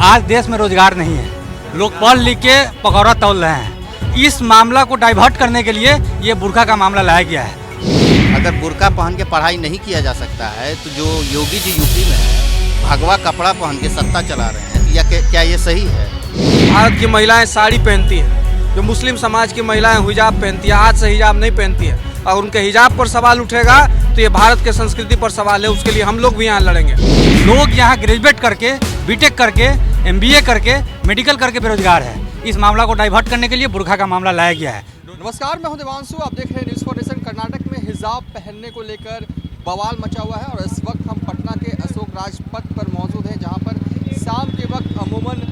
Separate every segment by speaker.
Speaker 1: आज देश में रोजगार नहीं है, लोग पढ़ लिख के पकौड़ा तौल रहे हैं। इस मामला को डाइवर्ट करने के लिए ये बुर्का का मामला लाया गया है।
Speaker 2: अगर बुर्का पहन के पढ़ाई नहीं किया जा सकता है तो जो योगी जी यूपी में है भगवा कपड़ा पहन के सत्ता चला रहे हैं, या क्या ये सही है?
Speaker 3: भारत की महिलाएं साड़ी पहनती हैं, जो मुस्लिम समाज की महिलाएं हिजाब पहनती है, आज से हिजाब नहीं पहनती है। और उनके हिजाब पर सवाल उठेगा तो ये भारत के संस्कृति पर सवाल है, उसके लिए हम लोग भी यहाँ लड़ेंगे।
Speaker 1: लोग यहाँ ग्रेजुएट करके, बीटेक करके, एमबीए करके, मेडिकल करके बेरोजगार है। इस मामला को डाइवर्ट करने के लिए बुर्का का मामला लाया गया है।
Speaker 4: नमस्कार, मैं हूं देवांशु, आप देख रहे हैं न्यूज़ फॉर नेशन। कर्नाटक में हिजाब पहनने को लेकर बवाल मचा हुआ है और इस वक्त हम पटना के अशोक राजपथ पर मौजूद हैं, जहां पर शाम के वक्त अमूमन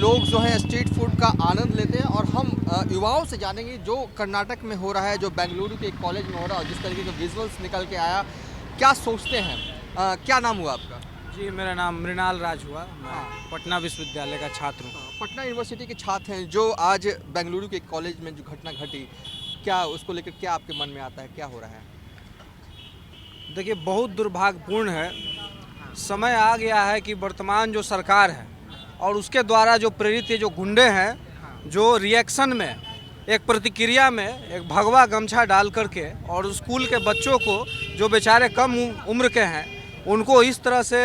Speaker 4: लोग जो है स्ट्रीट फूड का आनंद लेते हैं। और हम युवाओं से जानेंगे जो कर्नाटक में हो रहा है, जो बेंगलुरु के एक कॉलेज में हो रहा है और जिस तरीके के विजुअल्स निकल के आया, क्या सोचते हैं। क्या नाम हुआ आपका?
Speaker 3: जी, मेरा नाम मृणाल राज हुआ, मैं पटना विश्वविद्यालय का छात्र हूँ।
Speaker 4: पटना यूनिवर्सिटी के छात्र हैं जो आज बेंगलुरु के कॉलेज में जो घटना घटी, क्या उसको लेकर क्या आपके मन में आता है, क्या हो रहा है?
Speaker 3: देखिए, बहुत दुर्भाग्यपूर्ण है। समय आ गया है कि वर्तमान जो सरकार है और उसके द्वारा जो प्रेरित ये जो गुंडे हैं, जो रिएक्शन में, एक प्रतिक्रिया में एक भगवा गमछा डाल करके और स्कूल के बच्चों को जो बेचारे कम उम्र के हैं उनको इस तरह से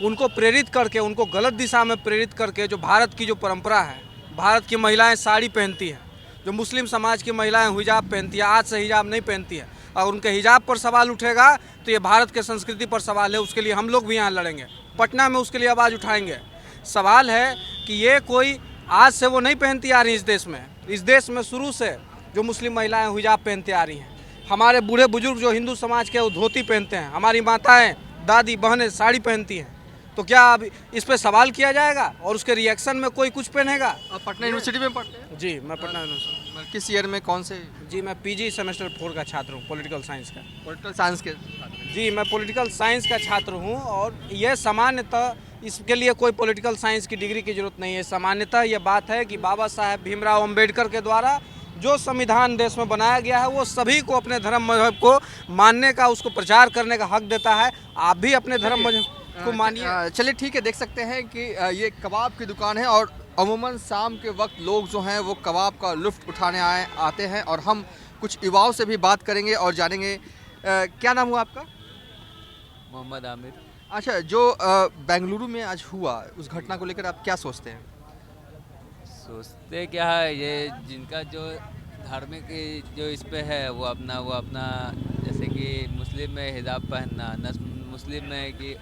Speaker 3: उनको प्रेरित करके, उनको गलत दिशा में प्रेरित करके, जो भारत की जो परंपरा है, भारत की महिलाएं साड़ी पहनती हैं, जो मुस्लिम समाज की महिलाएं हिजाब पहनती है, आज से हिजाब नहीं पहनती है। और उनके हिजाब पर सवाल उठेगा तो ये भारत के संस्कृति पर सवाल है, उसके लिए हम लोग भी यहाँ लड़ेंगे। पटना में उसके लिए आवाज़ उठाएंगे। सवाल है कि ये कोई आज से वो नहीं पहनती आ रही इस देश में। इस देश में शुरू से जो मुस्लिम महिलाएं हिजाब पहनते आ रही हैं, हमारे बूढ़े बुजुर्ग जो हिंदू समाज के वो धोती पहनते हैं, हमारी माताएं, दादी, बहनें साड़ी पहनती हैं। तो क्या अब इस पे सवाल किया जाएगा और उसके रिएक्शन में कोई कुछ पहनेगा?
Speaker 4: आप पटना यूनिवर्सिटी में पढ़ते हैं?
Speaker 3: जी, मैं पटना यूनिवर्सिटी।
Speaker 4: किस ईयर में, कौन से?
Speaker 3: जी, मैं पीजी सेमेस्टर 4 का छात्र हूँ, पॉलिटिकल साइंस का।
Speaker 4: पॉलिटिकल साइंस के?
Speaker 3: जी, मैं पॉलिटिकल साइंस का छात्र हूँ और यह सामान्यतः इसके लिए कोई पॉलिटिकल साइंस की डिग्री की जरूरत नहीं है। सामान्यतः यह बात है कि बाबा साहेब भीमराव अम्बेडकर के द्वारा जो संविधान देश में बनाया गया है वो सभी को अपने धर्म मजहब को मानने का, उसको प्रचार करने का हक देता है। आप भी अपने धर्म मजहब को मानिए।
Speaker 4: चलिए ठीक है, देख सकते हैं कि ये कबाब की दुकान है और अमूमन शाम के वक्त लोग जो हैं वो कबाब का लुत्फ़ उठाने आते हैं। और हम कुछ युवाओं से भी बात करेंगे और जानेंगे। क्या नाम हुआ आपका?
Speaker 5: मोहम्मद आमिर।
Speaker 4: अच्छा, जो बेंगलुरु में आज हुआ, उस घटना को लेकर आप क्या सोचते हैं?
Speaker 5: सोचते क्या है, ये जिनका जो धार्मिक जो इस पे है वो अपना जैसे कि मुस्लिम में हिजाब पहनना, मुस्लिम में कि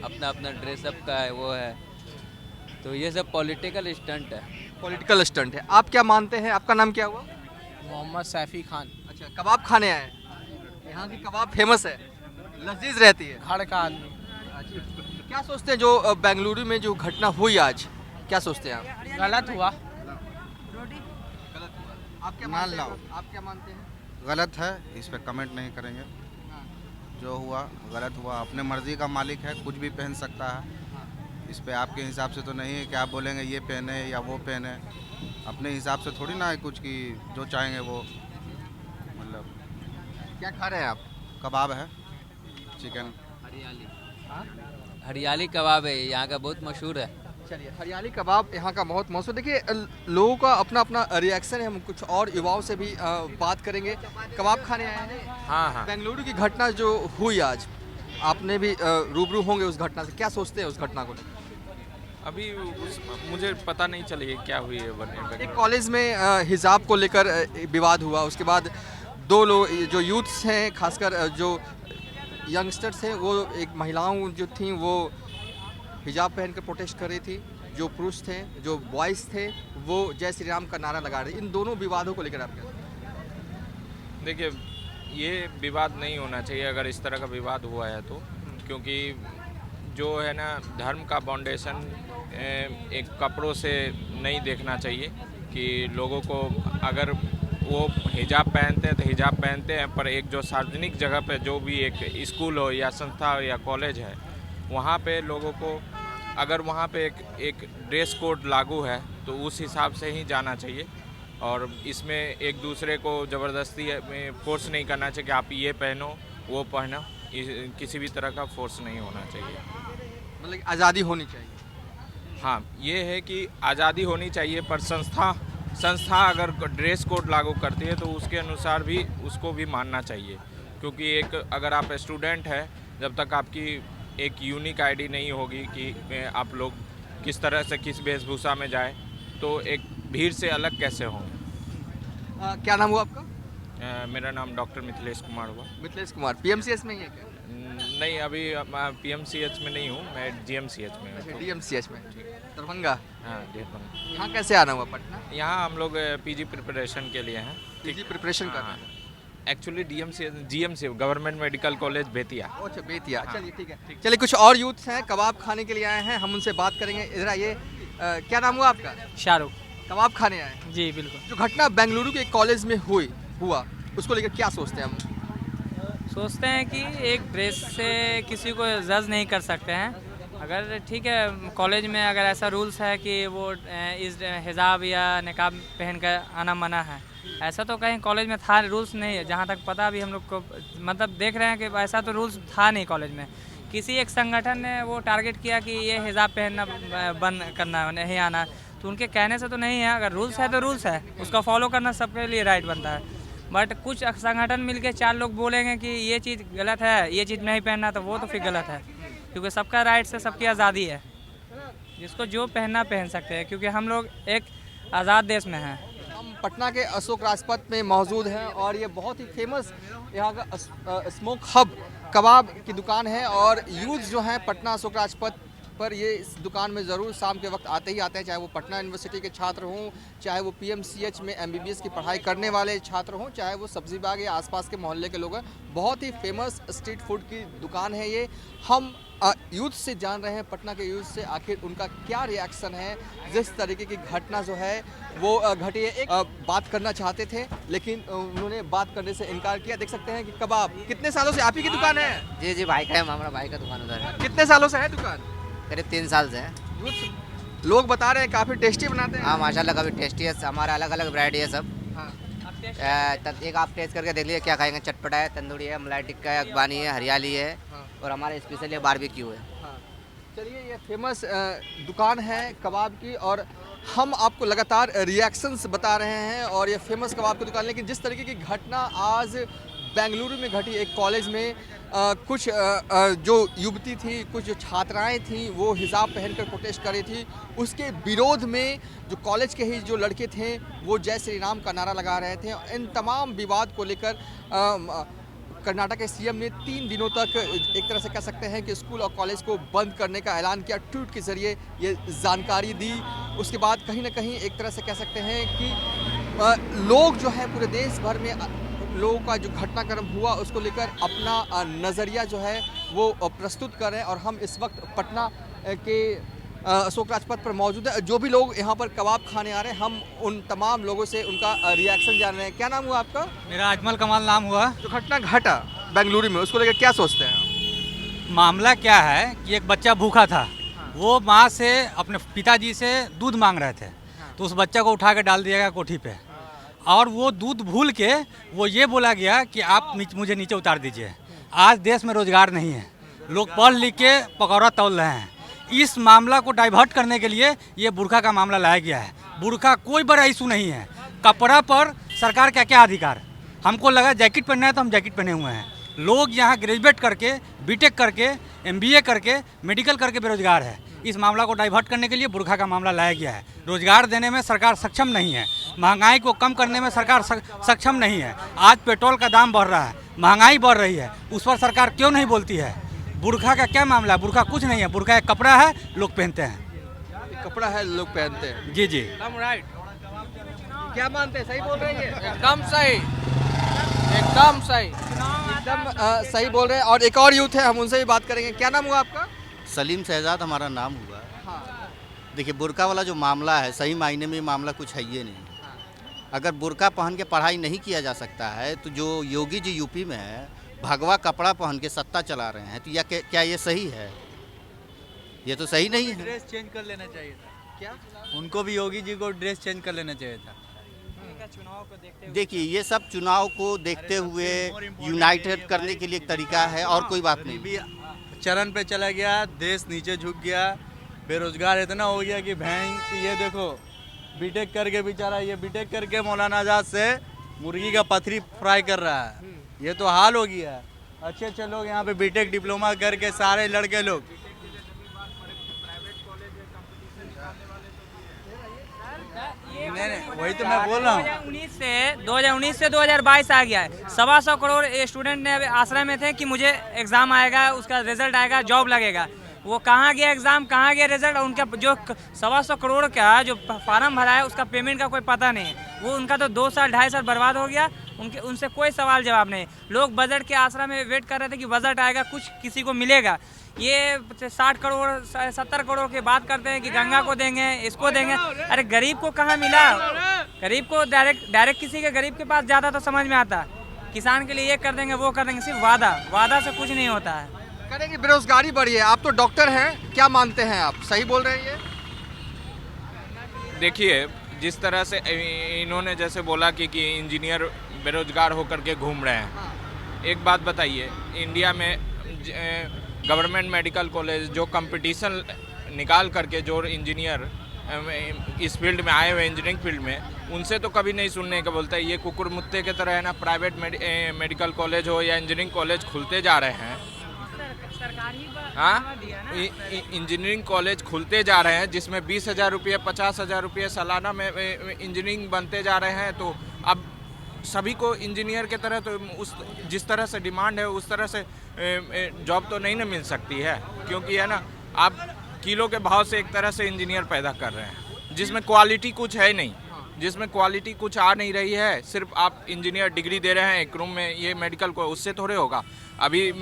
Speaker 5: अपना ड्रेसअप का है वो है, तो ये सब पॉलिटिकल स्टंट है।
Speaker 4: पॉलिटिकल स्टंट है। आप क्या मानते हैं? आपका नाम क्या हुआ?
Speaker 3: मोहम्मद सैफी खान।
Speaker 4: अच्छा, कबाब खाने आए हैं। यहाँ की कबाब फेमस है, लजीज रहती है।
Speaker 3: घर का आदमी।
Speaker 4: अच्छा, क्या सोचते हैं जो बेंगलुरु में जो घटना हुई आज, क्या सोचते हैं आप?
Speaker 3: गलत हुआ।
Speaker 4: गलत हुआ। आप क्या मानते हैं? आप क्या मानते हैं?
Speaker 6: गलत है, इस पर कमेंट नहीं करेंगे। जो हुआ गलत हुआ, अपने मर्जी का मालिक है, कुछ भी पहन सकता है। इस पे आपके हिसाब से तो नहीं है कि आप बोलेंगे ये पहने या वो पहने। अपने हिसाब से थोड़ी ना है कुछ कि जो चाहेंगे वो, मतलब।
Speaker 4: क्या खा रहे हैं आप?
Speaker 6: कबाब है, चिकन।
Speaker 5: हरियाली कबाब है, यहाँ का बहुत मशहूर है।
Speaker 4: चलिए, हरियाली कबाब यहाँ का बहुत मशहूर। देखिए, लोगों का अपना अपना रिएक्शन है। हम कुछ और युवाओं से भी बात करेंगे। कबाब खाने आए हैं?
Speaker 3: हाँ।
Speaker 4: बेंगलुरु की घटना जो हुई आज, आपने भी रूबरू होंगे उस घटना से, क्या सोचते हैं उस घटना को?
Speaker 7: अभी मुझे पता नहीं चली है क्या हुई है।
Speaker 4: एक कॉलेज में हिजाब को लेकर विवाद हुआ, उसके बाद दो लोग जो यूथ्स हैं, खासकर जो यंगस्टर्स हैं, वो एक महिलाओं जो थी वो हिजाब पहन कर प्रोटेस्ट कर रही थी। जो पुरुष थे, जो बॉयज़ थे, वो जय श्री राम का नारा लगा रहे। इन दोनों विवादों को लेकर आप क्या?
Speaker 7: देखिए, ये विवाद नहीं होना चाहिए अगर इस तरह का विवाद हुआ है तो, क्योंकि जो है ना, धर्म का फाउंडेशन एक कपड़ों से नहीं देखना चाहिए कि लोगों को अगर वो हिजाब पहनते हैं तो हिजाब पहनते हैं, पर एक जो सार्वजनिक जगह पे जो भी एक स्कूल हो या संस्था हो या कॉलेज है, वहाँ पे लोगों को अगर वहाँ पे एक ड्रेस कोड लागू है तो उस हिसाब से ही जाना चाहिए। और इसमें एक दूसरे को ज़बरदस्ती में फोर्स नहीं करना चाहिए कि आप ये पहनो वो पहनो, किसी भी तरह का फोर्स नहीं होना चाहिए।
Speaker 4: मतलब आज़ादी होनी चाहिए।
Speaker 7: हाँ, ये है कि आज़ादी होनी चाहिए, पर संस्था अगर ड्रेस कोड लागू करती है तो उसके अनुसार भी उसको भी मानना चाहिए, क्योंकि एक अगर आप स्टूडेंट है, जब तक आपकी एक यूनिक आईडी नहीं होगी कि आप लोग किस तरह से किस वेशभूषा में जाए, तो एक भीड़ से अलग कैसे होंगे।
Speaker 4: क्या नाम हुआ आपका?
Speaker 7: मेरा नाम डॉक्टर मिथिलेश कुमार हुआ।
Speaker 4: मिथिलेश कुमार, पीएमसीएच में ही है क्या?
Speaker 7: नहीं, अभी पीएमसीएच में नहीं हूँ, मैं जीएमसीएच में हूँ।
Speaker 4: डीएमसीएच में, दरभंगा।
Speaker 7: हाँ, दरभंगा।
Speaker 4: यहाँ कैसे आना हुआ पटना?
Speaker 7: यहाँ हम लोग पीजी प्रिपरेशन के लिए हैं।
Speaker 4: पीजी प्रिपरेशन कर रहे
Speaker 7: हाँ,
Speaker 4: हैं।
Speaker 7: Actually GMC government medical college Bettiah.
Speaker 4: अच्छा, बेतिया। चलिए ठीक है। चलिए, कुछ और यूथ हैं कबाब खाने के लिए आए हैं, हम उनसे बात करेंगे। इधर आइए। क्या नाम हुआ आपका?
Speaker 8: शाहरुख।
Speaker 4: कबाब खाने आए हैं?
Speaker 8: जी बिल्कुल।
Speaker 4: जो घटना बेंगलुरु के एक कॉलेज में हुआ उसको लेकर क्या सोचते हैं हम?
Speaker 8: सोचते हैं कि एक ड्रेस से किसी को जज नहीं कर सकते हैं। अगर ठीक है, कॉलेज में अगर ऐसा रूल्स है कि वो इस हिजाब या निकाब पहन कर आना मना है, ऐसा तो कहीं कॉलेज में था रूल्स नहीं है। जहाँ तक पता भी हम लोग को, मतलब देख रहे हैं कि ऐसा तो रूल्स था नहीं कॉलेज में। किसी एक संगठन ने वो टारगेट किया कि ये हिजाब पहनना बंद करना, नहीं आना, तो उनके कहने से तो नहीं है। अगर रूल्स है तो रूल्स है, उसका फॉलो करना सबके लिए राइट बनता है। बट कुछ संगठन मिलके 4 लोग बोलेंगे कि ये चीज़ गलत है, ये चीज़ नहीं पहनना, तो वो तो फिर गलत है, क्योंकि सबका राइट से सबकी आज़ादी है। जिसको जो पहनना पहन सकते हैं, क्योंकि हम लोग एक आज़ाद देश में हैं।
Speaker 4: हम पटना के अशोक राजपथ में मौजूद हैं और ये बहुत ही फेमस यहाँ का स्मोक हब कबाब की दुकान है। और यूथ जो हैं पटना अशोक राजपथ पर ये इस दुकान में ज़रूर शाम के वक्त आते ही आते हैं, चाहे वो पटना यूनिवर्सिटी के छात्र हों, चाहे वो पीएमसीएच में एमबीबीएस की पढ़ाई करने वाले छात्र हों, चाहे वो सब्जी बाग या आसपास के मोहल्ले के लोग हैं। बहुत ही फेमस स्ट्रीट फूड की दुकान है ये। हम यूथ से जान रहे हैं, पटना के यूथ से, आखिर उनका क्या रिएक्शन है जिस तरीके की घटना जो है वो घटी है। एक बात करना चाहते थे लेकिन उन्होंने बात करने से इनकार किया। देख सकते हैं कि कबाब कितने सालों से आप ही की दुकान है?
Speaker 9: जी जी, भाई का है, हमारा भाई का दुकान उधर है।
Speaker 4: कितने सालों से है दुकान?
Speaker 9: करीब 3 साल से है।
Speaker 4: यूथ लोग बता रहे हैं काफ़ी टेस्टी बनाते हैं।
Speaker 9: हाँ माशाल्लाह, काफ़ी टेस्टी है। हमारा अलग अलग वैरायटी है सब।
Speaker 4: हाँ।
Speaker 9: एक आप टेस्ट करके देख लीजिए क्या खाएंगे। चटपटा है, तंदूरी है, मलाई टिक्का है, अखबानी है, हरियाली है,
Speaker 4: हाँ।
Speaker 9: और हमारे स्पेशल बारबेक्यू है।
Speaker 4: हाँ। चलिए, ये फेमस दुकान है कबाब की और हम आपको लगातार रिएक्शंस बता रहे हैं। और ये फेमस कबाब की दुकान, लेकिन जिस तरीके की घटना आज बेंगलुरु में घटी एक कॉलेज में, कुछ जो युवती थी, कुछ जो छात्राएं थीं, वो हिजाब पहनकर प्रोटेस्ट कर रही थी। उसके विरोध में जो कॉलेज के ही जो लड़के थे वो जय श्री राम का नारा लगा रहे थे। इन तमाम विवाद को लेकर कर्नाटक के सीएम ने 3 दिनों तक एक तरह से कह सकते हैं कि स्कूल और कॉलेज को बंद करने का ऐलान किया। ट्वीट के ज़रिए ये जानकारी दी। उसके बाद कहीं ना कहीं एक तरह से कह सकते हैं कि लोग जो है पूरे देश भर में लोगों का जो घटनाक्रम हुआ उसको लेकर अपना नज़रिया जो है वो प्रस्तुत कर रहे हैं। और हम इस वक्त पटना के अशोक राजपथ पर मौजूद है। जो भी लोग यहाँ पर कबाब खाने आ रहे हैं, हम उन तमाम लोगों से उनका रिएक्शन जान रहे हैं। क्या नाम हुआ आपका?
Speaker 1: मेरा अजमल कमाल नाम हुआ।
Speaker 4: जो घटना घटा बेंगलुरु में उसको लेकर क्या सोचते हैं?
Speaker 1: मामला क्या है कि एक बच्चा भूखा था, वो माँ से अपने पिताजी से दूध मांग रहे थे, तो उस बच्चा को उठा के डाल दिया गया कोठी पे, और वो दूध भूल के वो ये बोला गया कि आप मुझे नीचे उतार दीजिए। आज देश में रोजगार नहीं है, लोग पढ़ लिख के पकौड़ा तौल रहे हैं। इस मामला को डाइवर्ट करने के लिए ये बुर्का का मामला लाया गया है। बुर्का कोई बड़ा इशू नहीं है। कपड़ा पर सरकार का क्या अधिकार? हमको लगा जैकेट पहनना है तो हम जैकेट पहने हुए हैं। लोग यहाँ ग्रेजुएट करके, बीटेक करके, एमबीए करके, मेडिकल करके बेरोजगार है। इस मामला को डाइवर्ट करने के लिए बुर्का का मामला लाया गया है। रोजगार देने में सरकार सक्षम नहीं है, महंगाई को कम करने में सरकार सक्षम नहीं है। आज पेट्रोल का दाम बढ़ रहा है, महंगाई बढ़ रही है, उस पर सरकार क्यों नहीं बोलती है? बुर्का का क्या मामला है? बुर्का कुछ नहीं है, बुर्का एक कपड़ा है, लोग पहनते हैं।
Speaker 4: कपड़ा है, लोग पहनते हैं।
Speaker 1: जी जी,
Speaker 4: राइट। क्या मानते हैं? सही बोल रहे हैं?
Speaker 8: एकदम सही, एकदम सही,
Speaker 4: एकदम सही बोल रहे हैं। और एक और यूथ है, हम उनसे भी बात करेंगे। क्या नाम हुआ आपका?
Speaker 2: सलीम शहजाद हमारा नाम हुआ।
Speaker 4: हाँ।
Speaker 2: देखिए, बुर्का वाला जो मामला है, सही मायने में मामला कुछ है ये नहीं। अगर बुर्का पहन के पढ़ाई नहीं किया जा सकता है, तो जो योगी जी यूपी में है भगवा कपड़ा पहन के सत्ता चला रहे हैं, तो या क्या ये सही है? ये तो सही नहीं है।
Speaker 10: ड्रेस चेंज कर लेना चाहिए था।
Speaker 4: क्या?
Speaker 10: उनको भी योगी जी को ड्रेस चेंज कर लेना चाहिए था।
Speaker 2: देखिए, ये सब चुनाव को देखते हुए यूनाइटेड करने के लिए एक तरीका है, और कोई बात नहीं।
Speaker 10: भी चरण पे चला गया, देश नीचे झुक गया, बेरोजगार इतना हो गया कि ये देखो बीटेक करके बेचारा, ये बीटेक करके मौलाना आजाद से मुर्गी का पथरी फ्राई कर रहा है। ये तो हाल हो गया है। अच्छे अच्छे लोग यहाँ पे बीटेक डिप्लोमा करके सारे लड़के लोग नहीं, वही तो मैं बोल रहा हूँ।
Speaker 8: 2019 से 2022 आ गया है। 125 करोड़ स्टूडेंट ने अभी आश्रय में थे कि मुझे एग्जाम आएगा, उसका रिजल्ट आएगा, जॉब लगेगा। वो कहाँ गया एग्जाम, कहाँ गया रिजल्ट, उनका जो 125 करोड़ का जो फार्म भरा है उसका पेमेंट का कोई पता नहीं है। वो उनका तो 2 साल 2.5 साल बर्बाद हो गया। उनसे कोई सवाल जवाब नहीं। लोग बजट के आसरा में वेट कर रहे थे कि बजट आएगा, कुछ किसी को मिलेगा। ये 60 करोड़ 70 करोड़ की बात करते हैं कि गंगा को देंगे, इसको देंगे। अरे गरीब को कहाँ मिला? गरीब को डायरेक्ट किसी के गरीब के पास ज़्यादा तो समझ में आता। किसान के लिए ये कर देंगे, वो कर देंगे, सिर्फ वादा से कुछ नहीं होता है।
Speaker 4: करेंगे बेरोजगारी बढ़ी है। आप तो डॉक्टर हैं, क्या मानते हैं आप, सही बोल रहे हैं ये?
Speaker 7: देखिए, जिस तरह से इन्होंने जैसे बोला कि इंजीनियर बेरोजगार होकर के घूम रहे हैं। एक बात बताइए, इंडिया में गवर्नमेंट मेडिकल कॉलेज जो कंपटीशन निकाल करके जो इंजीनियर इस फील्ड में आए हुए इंजीनियरिंग फील्ड में, उनसे तो कभी नहीं सुनने का बोलता है। ये कुकुर मुत्ते की तरह है ना, प्राइवेट मेडिकल कॉलेज हो या इंजीनियरिंग कॉलेज खुलते जा रहे हैं। हाँ, इंजीनियरिंग कॉलेज खुलते जा रहे हैं जिसमें 20,000 रुपये 50,000 रुपये सालाना में इंजीनियरिंग बनते जा रहे हैं। तो अब सभी को इंजीनियर के तरह तो जिस तरह से डिमांड है उस तरह से जॉब तो नहीं ना मिल सकती है, क्योंकि है ना, आप किलो के भाव से एक तरह से इंजीनियर पैदा कर रहे हैं जिसमें क्वालिटी कुछ है नहीं, जिसमें क्वालिटी कुछ आ नहीं रही है। सिर्फ आप इंजीनियर डिग्री दे रहे हैं एक रूम में, ये मेडिकल को उससे थोड़े होगा। अभी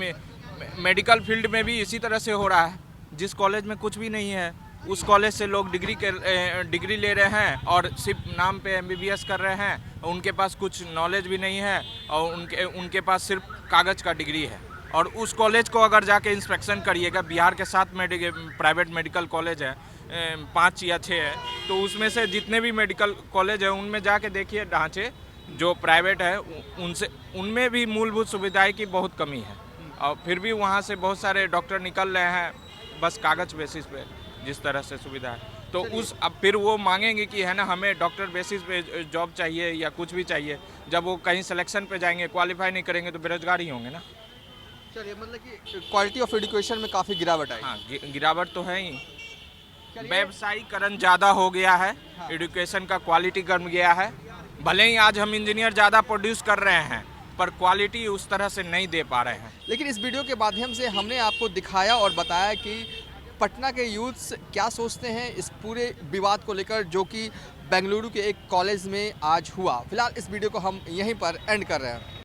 Speaker 7: मेडिकल फील्ड में भी इसी तरह से हो रहा है। जिस कॉलेज में कुछ भी नहीं है उस कॉलेज से लोग डिग्री ले रहे हैं और सिर्फ नाम पे MBBS कर रहे हैं। उनके पास कुछ नॉलेज भी नहीं है और उनके पास सिर्फ कागज़ का डिग्री है। और उस कॉलेज को अगर जाके इंस्पेक्शन करिएगा, बिहार के 7 प्राइवेट मेडिकल कॉलेज है, 5 या 6 है, तो उसमें से जितने भी मेडिकल कॉलेज है उनमें जाके देखिए ढांचे जो प्राइवेट है उनमें भी मूलभूत सुविधाएं की बहुत कमी है। और फिर भी वहाँ से बहुत सारे डॉक्टर निकल रहे हैं बस कागज़ बेसिस पे, जिस तरह से सुविधा है। तो अब फिर वो मांगेंगे कि है ना, हमें डॉक्टर बेसिस पे जॉब चाहिए या कुछ भी चाहिए। जब वो कहीं सिलेक्शन पे जाएंगे, क्वालिफाई नहीं करेंगे तो बेरोजगार ही होंगे ना।
Speaker 4: चलिए, मतलब कि क्वालिटी ऑफ एजुकेशन में काफ़ी गिरावट आई।
Speaker 7: हाँ, गिरावट तो है ही। व्यवसायीकरण ज़्यादा हो गया है। एजुकेशन का क्वालिटी कम गया है। भले ही आज हम इंजीनियर ज़्यादा प्रोड्यूस कर रहे हैं पर क्वालिटी उस तरह से नहीं दे पा रहे हैं।
Speaker 4: लेकिन इस वीडियो के माध्यम से हमने आपको दिखाया और बताया कि पटना के यूथ्स क्या सोचते हैं इस पूरे विवाद को लेकर, जो कि बेंगलुरु के एक कॉलेज में आज हुआ। फिलहाल इस वीडियो को हम यहीं पर एंड कर रहे हैं।